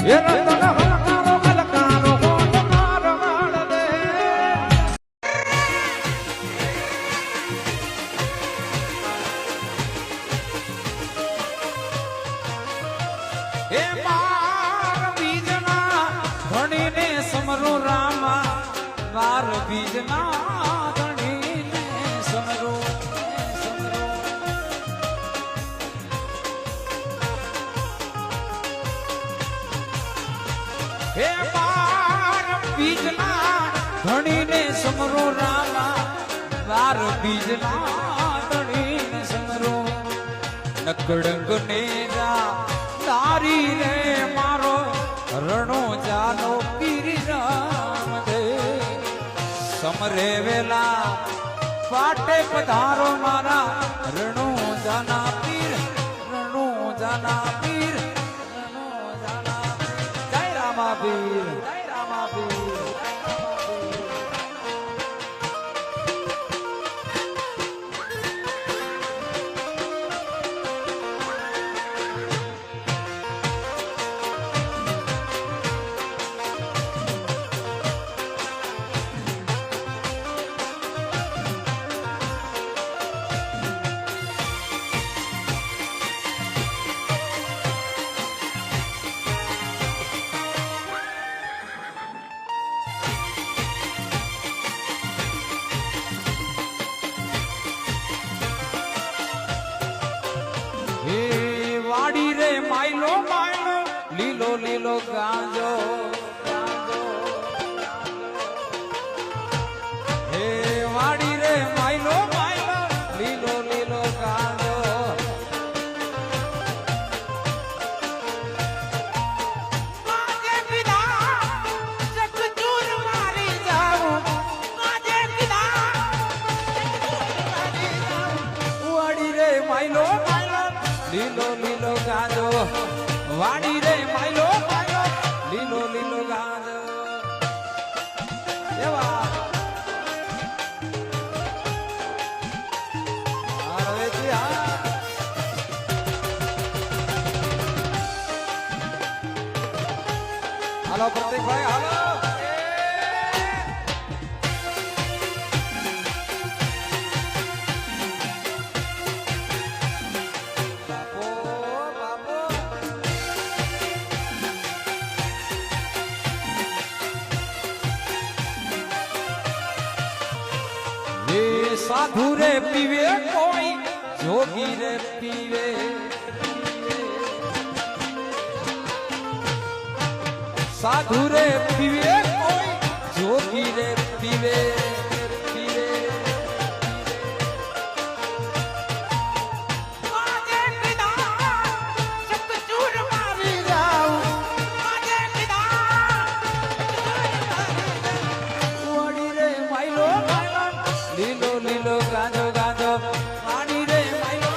એ રતન હલકારો હલકારો હોત મારવાડ દે. એ બાર બીજના ધણીને સમરો રામા, બાર બીજના ધણીને સમરો. હે બાર બીજના ધણીને સમરો રામા, બાર બીજના ધણીને સમરો. નકડંગ ને જા તારી રે મારો રણો જાનો પીર રામ દે. સમરે વેલા પાટે પધારો મારા રણો જાના પીર, રણો જાના પીર, રણો જાના પીર. જય રામાપીર, જય રામાપીર. વાડી રે માયલો માયલો લીલો લીલો ગાંજો. હે વાડી રે માયલો માયલો લીલો લીલો ગાંજો. આજે કીધા ચકચૂર મારી જાઉં, આજે કીધા વાડી રે માયલો લીલો લીલો ગાજો. વાડી રે માયલો માયલો લીલો લીલો ગાજો. એવા હવેથી હા હાલો પ્રતિકભાઈ હાલો. સાધુ રે પીવે કોઈ જોગી રે પીવે. સાધુ રે પીવે કોઈ જોગી રે પીવે. લીલો લીલો ગાજો ગાજો વાડી રે માયલો.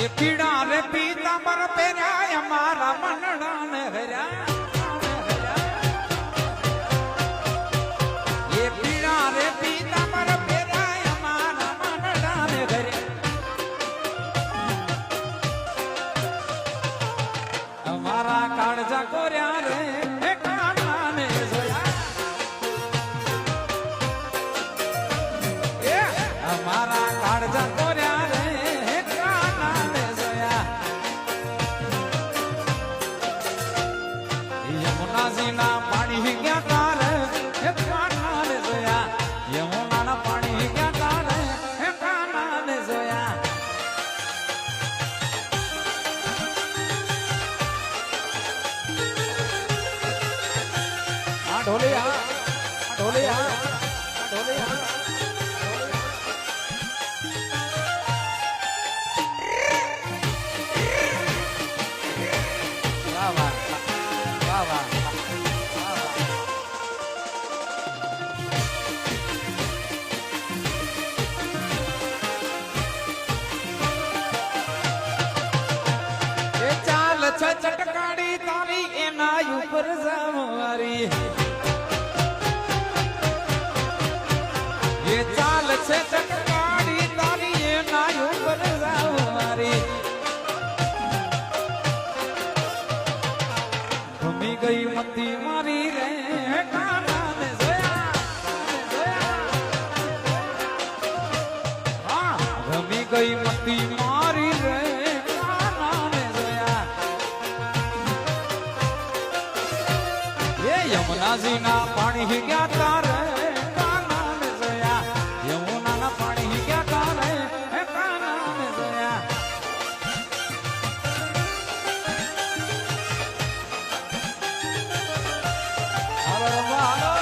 એ પીડા રે પીતાંબર પહેર્યા મારા મનડા ને હર્યા. એ પીડા રે પીતાંબર પહેર્યા મારા મનડા ને હર્યા. અમારા કાળજા કોર્યા રે કાના ને જોયા. એ અમારા કાળજા કોર્યા રે ઉપર જામવારી એ ચાલ છે ચકવાડી તારી એના ઉપર જામવારી ભમી ગઈ મતી મારી રે કાનાને જોયા ભમી ગઈ મતી મારી રે યમુનાજી ના પાણી ગયા તારે કાનાને જોયા યમુના ના પાણી ગયા તારે કાનાને જોયા હાલો રમવા હાલો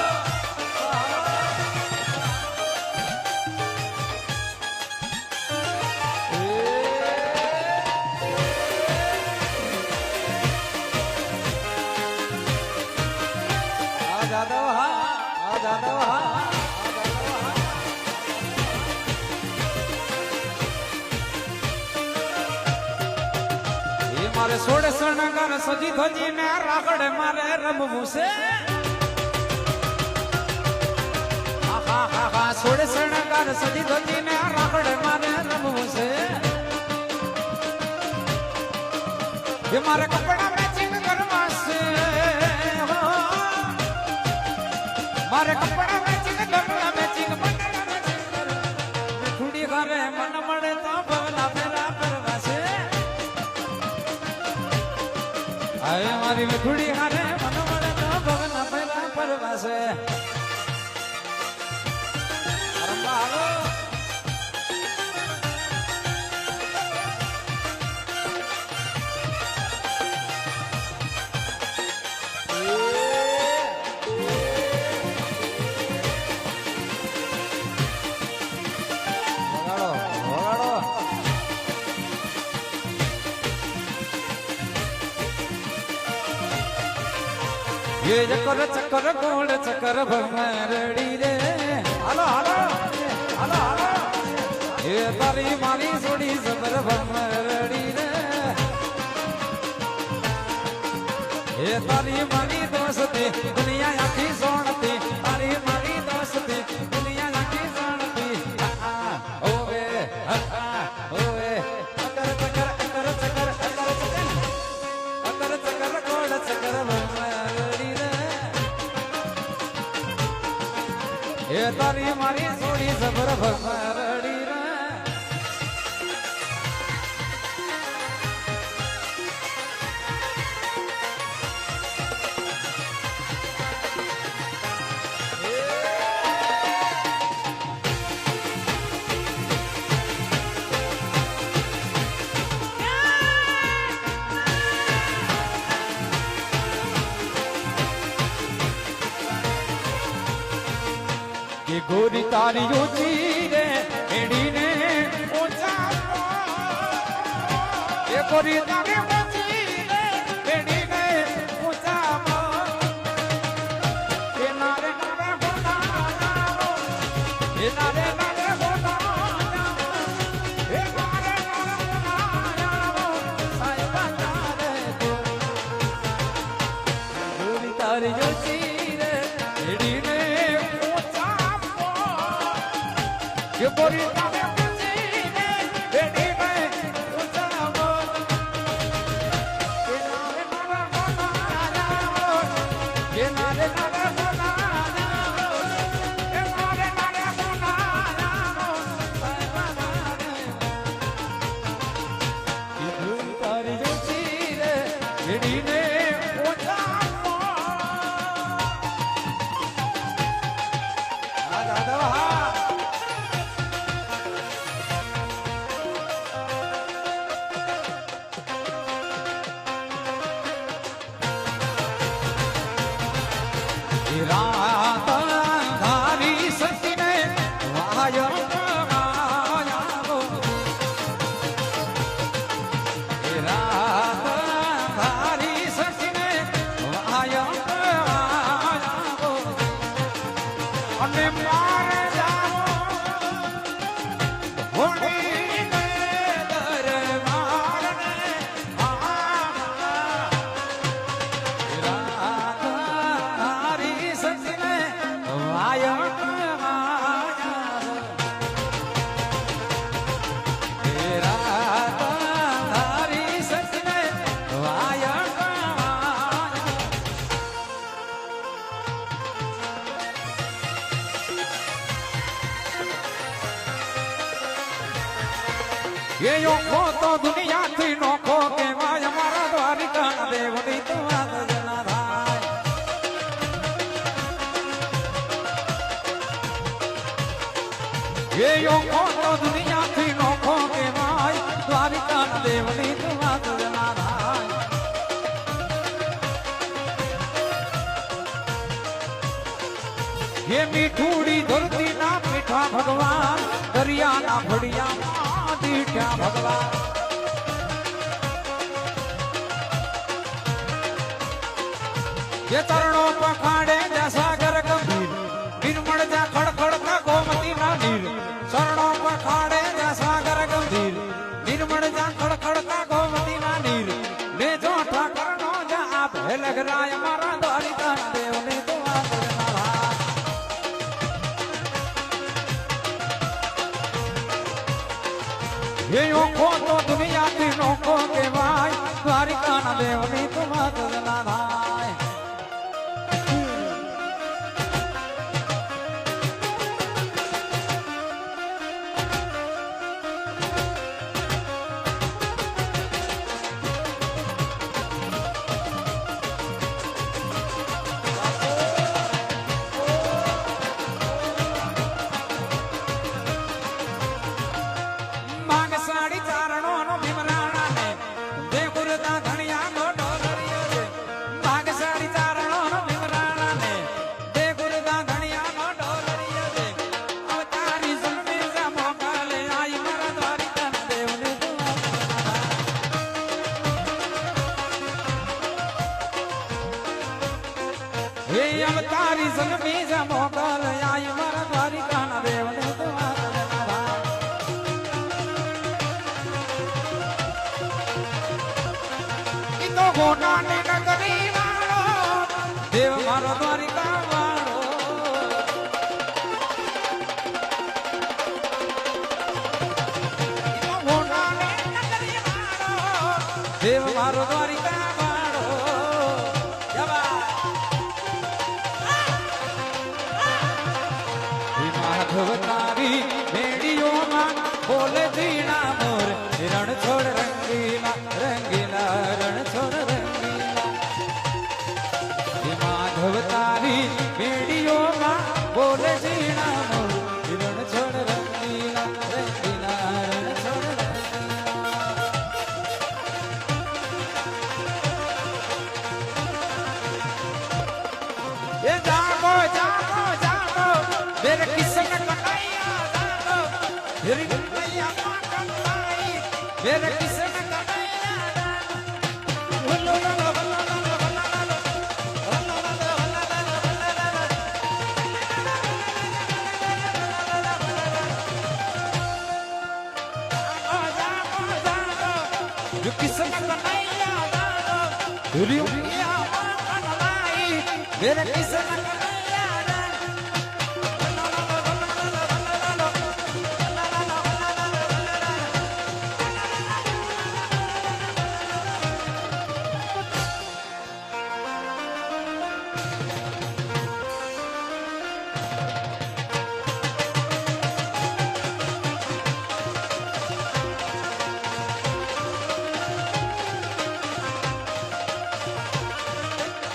જાદવ હા જાદવ હા એ મારે સોડે શણગાર સજી ધજી ને રાગડે મારે રમવું છે હા સોડે શણગાર સજી ધજી ને રાગડે મારે રમવું છે એ મારે કપડા મેચિંગ કરવા છે મારે કપડા મેચિંગ કપડા મેચિંગ થોડી ઘરે મન મળે તો ભવના ફેરા કરવા છે હવે મારી થોડી ઘરે મન મળે તો ભવના ફેરા કરવા છે હાલો ये चक्कर चक्कर गोल चक्कर भमरड़ी रे हालो हालो हालो हालो ये तारी मारी सोड़ी जबर भमरड़ी रे ये तारी मारी दोस्ती दुनिया आखी सोनती तारी मारी दोस्ती दुनिया आखी सोनती ओए ओए चक्कर चक्कर चक्कर चक्कर चक्कर चक्कर चक्कर गोल चक्कर भमरड़ी એ તારી મારી સોડી સબર ભમરડી રે ये गोरी तारी ऊंची रे एड़ी ने ऊंचा ये गोरी तारी ऊंची रे एड़ी ने ऊंचा ये नारे नारे होना ये नारे नारे होना ये नारे नारे होना साईबा तारे गोरी तारी ऊंची रे एड़ी ने ये बोरी तारे पूछी ने बेटी में उचावो ये नारे नारे होना ये नारे नारे होना ये नारे नारे होना ये धूम तारी जोची रे बेटी ने उचावो आ दादा हा रात धारी सती ने वाया वाया वो रात धारी सती ने वाया वाया वो अने मार जाओ होली ने दरबार ने रात એ ઓખો તો દુનિયાથી નોખો કહેવાય મારા દ્વારિકા દેવની તો વાત જ ના થાય. એ ઓખો તો દુનિયાથી નોખો કહેવાય દ્વારિકા દેવની તો વાત જ ના થાય. એ મીઠુડી ધરતી ના મીઠા ભગવાન દરિયાના ભડિયામાં દીઠ્યા ભગવાન. જે ચરણો પખાડે જા સાગર ગંભીર નિર્મળ જા ખડખડતા ગોમતી ના નીર. ચરણો પખાડે જા સાગર ગંભીર નિર્મળ જા ખડખડતા ગોમતી ના નીર. ને જો ઠાકર નો જા આપ હે લગરાય મારા દ્વારિકા દેવને તો વાત જ ના થાય. એ ઓખો તો દુનિયાથી નોખો કહેવાય દ્વારિકાના દેવની તો વાત જ ના થાય. સાડી ચારણો નો ભીમરાણા ને દે ગુરતા ધણિયા નો ડોલરિયો છે. ભાગ સાડી ચારણો નો ભીમરાણા ને દે ગુરતા ધણિયા નો ડોલરિયો છે. અવતારી જન્મે જા મોકાલે આઈ મારા દ્વારિકા દેવને તો હે અવતારી જન્મે જા મોકાલે આઈ મારા દ્વારિકા દેવને તો ગોનાની નગરી વાળો દેવ મારો દ્વારિકા વાળો. ગોનાની નગરી વાળો દેવ મારો દ્વારિકા વાળો. માધવ તારી મેડીઓમાં બોલે ઝીણા મોર રણ છોડ રંગીલા રંગીલા રણ છોડ રંગીલા. માધવ તારી મેડીઓમાં બોલે ઝીણા મોર રણ છોડ રંગીલા રંગીલા રણ છોડ રંગીલા. એ જાગો જાગો જાગો मेरे किसन कन्हैया जागो मेरी कन्हैया मां कन्हैया मेरे किसन कन्हैया जागो किसन कन्हैया जागो मेरी कन्हैया मां कन्हैया मेरे किसन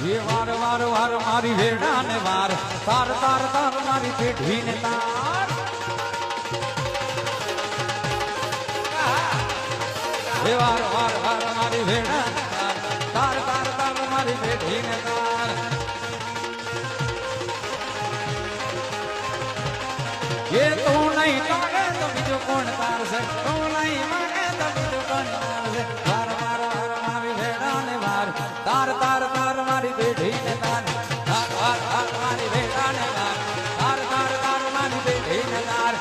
ये वार वार वार मारी भेड़ा ने वार तार तार तार मारी पेढ़ी ने तार. ये वार वार वार मारी भेड़ा ने तार तार तार तार मारी पेढ़ी ने तार. ये तू नहीं तारे तो बीजो कौन तार से तू नहीं माने तो बीजो कौन तार से. वार वार वार मारी भेड़ा ने वार तार तार तार मारी पेढ़ी ने तार तार तार तार मारी भेड़ा ने तार तार तार तार मारी पेढ़ी ने तार.